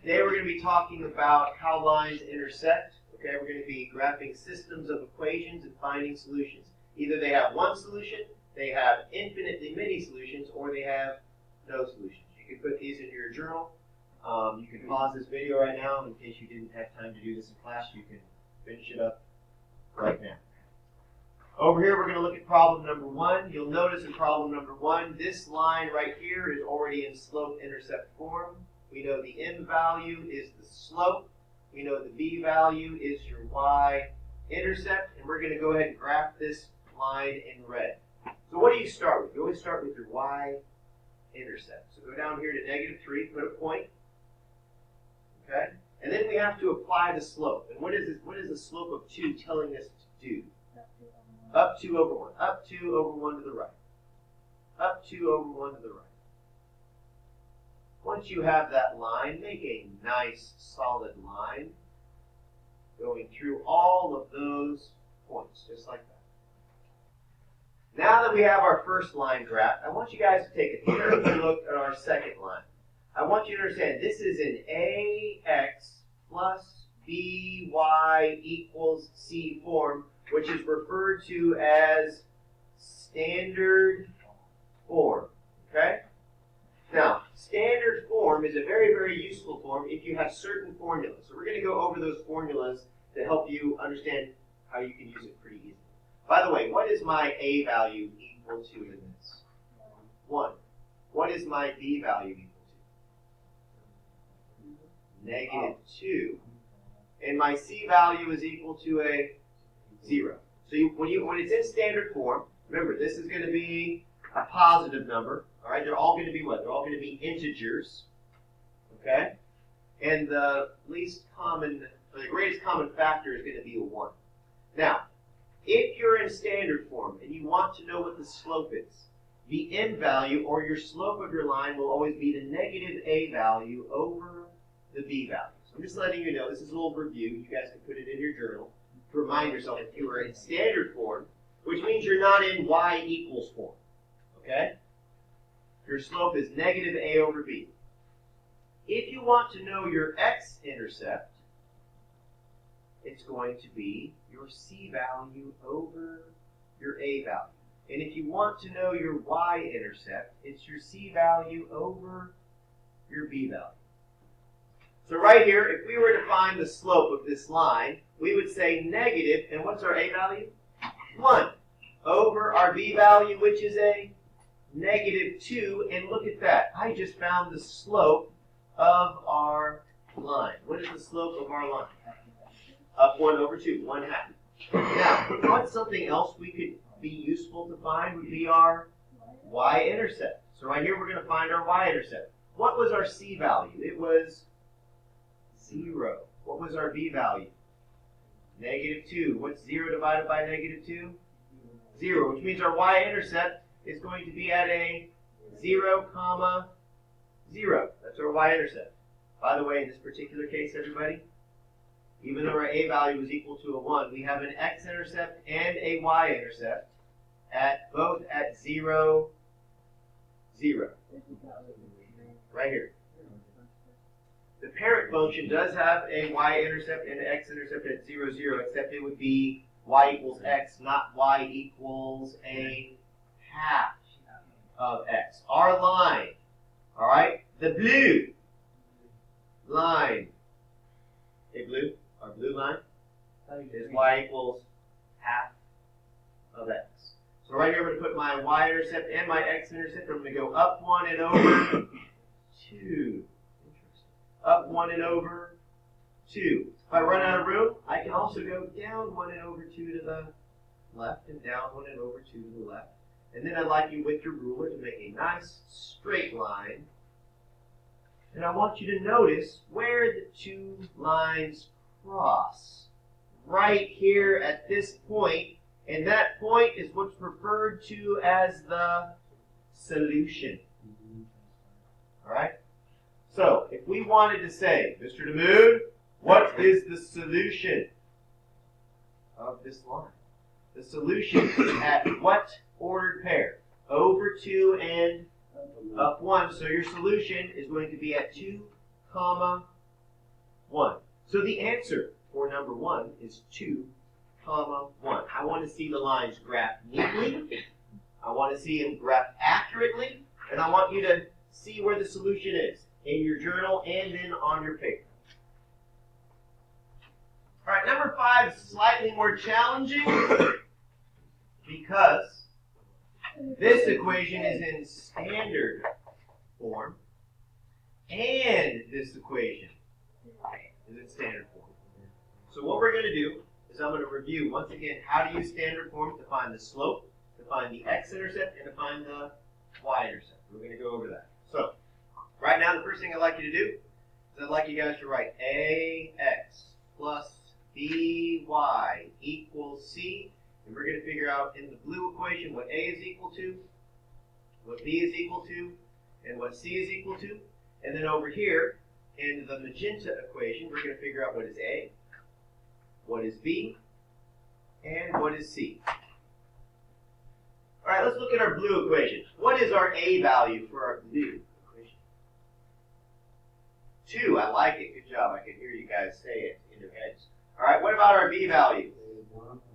Today we're going to be talking about how lines intersect. Okay, we're going to be graphing systems of equations and finding solutions. Either they have one solution, they have infinitely many solutions, or they have no solutions. You can put these in your journal. You can pause this video right now in case you didn't have time to do this in class. You can finish it up right now. Over here, we're going to look at problem number 1. You'll notice in problem number 1, this line right here is already in slope-intercept form. We know the m value is the slope. We know the b value is your y-intercept. And we're going to go ahead and graph this line in red. So what do you start with? You always start with your y-intercept. So go down here to -3, put a point. Okay? And then we have to apply the slope. And what is the slope of 2 telling us to do? Up 2 over 1. Up 2 over 1 to the right. Up 2 over 1 to the right. Once you have that line, make a nice solid line going through all of those points, just like that. Now that we have our first line graphed, I want you guys to take a careful look at our second line. I want you to understand this is an ax plus by equals c form, which is referred to as standard form. Okay? Now, standard form is a very, very useful form if you have certain formulas. So we're going to go over those formulas to help you understand how you can use it pretty easily. By the way, what is my a value equal to in this? 1. What is my b value equal to? -2. And my c value is equal to a 0. So when it's in standard form, remember, this is going to be a positive number. All right, they're all going to be what? They're all going to be integers. Okay? And the greatest common factor is going to be a 1. Now, if you're in standard form and you want to know what the slope is, the m value, or your slope of your line, will always be the negative a value over the b value. So I'm just letting you know, this is a little review. You guys can put it in your journal to remind yourself if you were in standard form, which means you're not in y equals form. Okay? Your slope is negative a over b. If you want to know your x-intercept, it's going to be your c value over your a value. And if you want to know your y-intercept, it's your c value over your b value. So right here, if we were to find the slope of this line, we would say negative, and what's our a value? 1 over our b value, which is a -2, and look at that. I just found the slope of our line. What is the slope of our line? Up 1 over 2, 1/2. Now, what's something else we could be useful to find would be our y-intercept. So right here we're going to find our y-intercept. What was our c value? It was 0. What was our b value? -2. What's 0 divided by -2? 0, which means our y-intercept is going to be at a 0, 0. That's our y-intercept. By the way, in this particular case, everybody, even though our a value is equal to a 1, we have an x-intercept and a y-intercept both at 0, 0. Right here. The parent function does have a y-intercept and an x-intercept at 0, 0, except it would be y equals x, not y equals a half of x. Our line, all right, the blue line, our blue line is y equals half of x. So right here I'm going to put my y-intercept and my x-intercept. I'm going to go up 1 and over 2. Up 1 and over 2. If I run out of room, I can also go down 1 and over 2 to the left and down 1 and over 2 to the left. And then I'd like you with your ruler to make a nice straight line. And I want you to notice where the 2 lines cross. Right here at this point. And that point is what's referred to as the solution. All right? So, if we wanted to say, Mr. DeMoon, what is the solution of this line? The solution is at what ordered pair? Over 2 and up 1. So your solution is going to be at 2, 1. So the answer for number 1 is 2, comma 1. I want to see the lines graphed neatly. I want to see them graphed accurately. And I want you to see where the solution is in your journal and then on your paper. All right, number 5 is slightly more challenging because this equation is in standard form and this equation is in standard form. So what we're going to do is I'm going to review once again how to use standard form to find the slope, to find the x-intercept, and to find the y-intercept. We're going to go over that. So right now the first thing I'd like you to do is I'd like you guys to write ax plus by equals c. And we're going to figure out in the blue equation what a is equal to, what b is equal to, and what c is equal to. And then over here in the magenta equation, we're going to figure out what is a, what is b, and what is c. All right, let's look at our blue equation. What is our a value for our blue equation? 2. I like it. Good job. I can hear you guys say it in your heads. All right, what about our b value?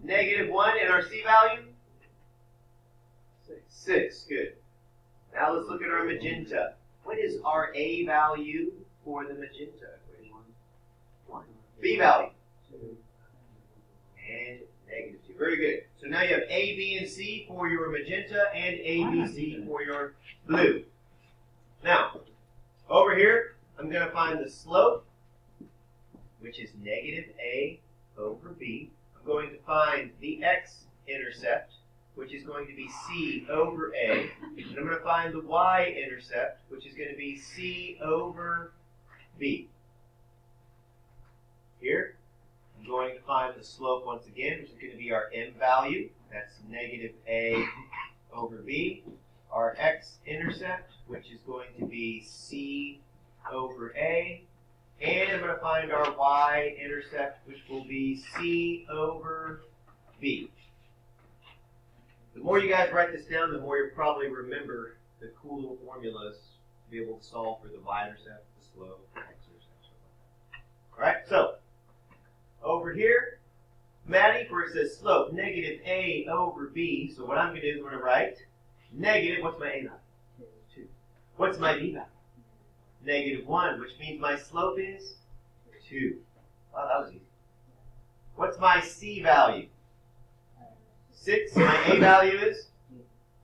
-1. And our c value? 6. Good. Now let's look at our magenta. What is our a value for the magenta equation? 1. B value? 2. And -2. Very good. So now you have A, B, and C for your magenta and A, B, C for your blue. Now, over here, I'm going to find the slope, which is -a over b. I'm going to find the x-intercept, which is going to be c over a. And I'm going to find the y-intercept, which is going to be c over b. Here, I'm going to find the slope once again, which is going to be our m value. That's -a over b. Our x-intercept, which is going to be c over a. And I'm going to find our y-intercept, which will be c over b. The more you guys write this down, the more you'll probably remember the cool little formulas to be able to solve for the y-intercept, the slope, the x-intercept, stuff like that. All right, so over here, Maddie, where it says slope, -a over b. So what I'm going to do is I'm going to write negative, what's my a value? 2. What's my b value? -1, which means my slope is 2. Wow, that was easy. What's my c value? 6. My a value is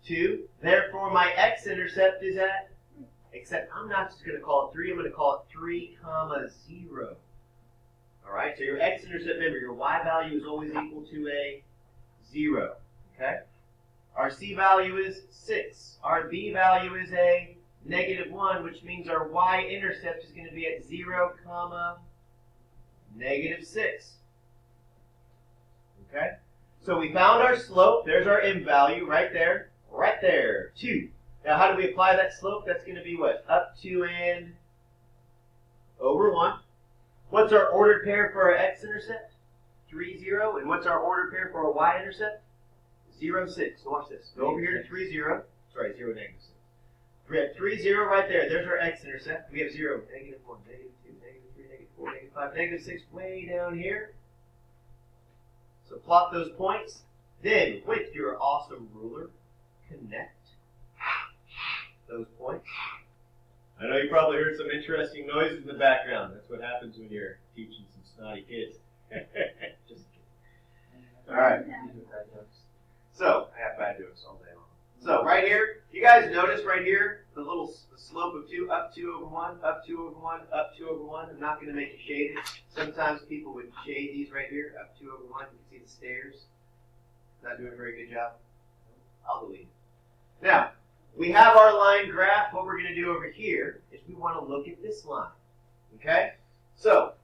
2. Therefore, my x-intercept is at, except I'm not just going to call it 3. I'm going to call it 3, 0. All right, so your x-intercept, remember, your y value is always equal to a 0. Okay? Our c value is 6. Our b value is a -1, which means our y-intercept is going to be at 0, -6. Okay? So we found our slope. There's our m value right there. Right there. 2. Now how do we apply that slope? That's going to be what? Up 2 and over 1. What's our ordered pair for our x-intercept? 3, 0. And what's our ordered pair for our y-intercept? 0, 6. So watch this. Go over here to 3, 0. Sorry, 0, -6. We have 3, 0 right there. There's our x-intercept. We have 0, -1, -2, -3, -4, -5, -6 way down here. So plot those points. Then, with your awesome ruler, connect those points. I know you probably heard some interesting noises in the background. That's what happens when you're teaching some snotty kids. Just kidding. All right. So, I have bad jokes all day long. So, right here, you guys notice right here, the slope of 2, up 2 over 1, up 2 over 1, up 2 over 1. I'm not going to make it shaded. Sometimes people would shade these right here, up 2 over 1. You can see the stairs. Not doing a very good job. I'll delete it. Now, we have our line graph. What we're going to do over here is we want to look at this line. Okay? So,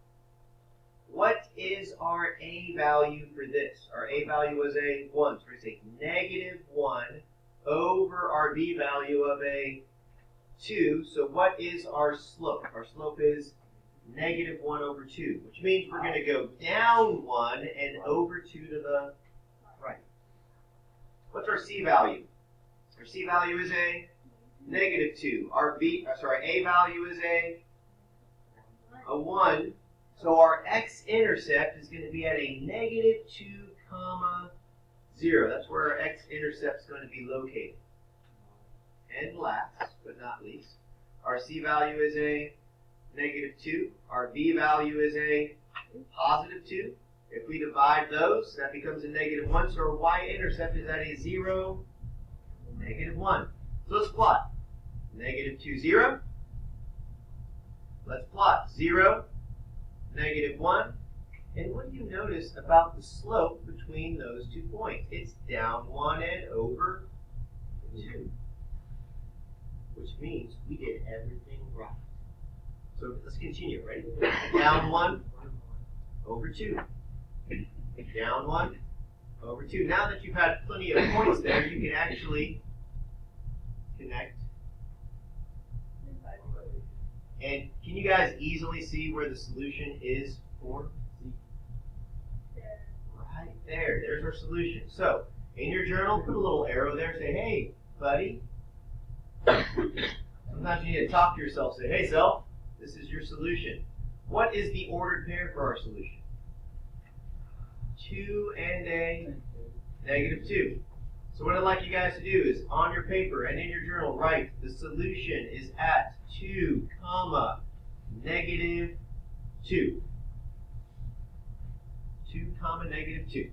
what is our a value for this? Our a value was a 1. So we're going to say -1 over our b value of a 2. So what is our slope? Our slope is -1 over 2, which means we're going to go down 1 and over 2 to the right. What's our c value? Our c value is a -2. Our a value is a 1. So our x-intercept is going to be at a negative 2, 0. That's where our x-intercept is going to be located. And last but not least, our c value is a negative 2. Our b value is a positive 2. If we divide those, that becomes a negative 1. So our y-intercept is at a 0, negative 1. So let's plot. Negative 2, 0. Let's plot 0, negative 1. And what do you notice about the slope between those 2 points? It's down 1 and over 2. Which means we did everything right. So let's continue. Ready? Down 1, over 2. Down 1, over 2. Now that you've had plenty of points there, you can actually connect. And can you guys easily see where the solution is formed? Right there. There's our solution. So, in your journal, put a little arrow there. Say, hey, buddy. Sometimes you need to talk to yourself. Say, hey, self, this is your solution. What is the ordered pair for our solution? 2 and a negative 2. So what I'd like you guys to do is, on your paper and in your journal, write the solution is at 2, negative 2. 2, negative 2.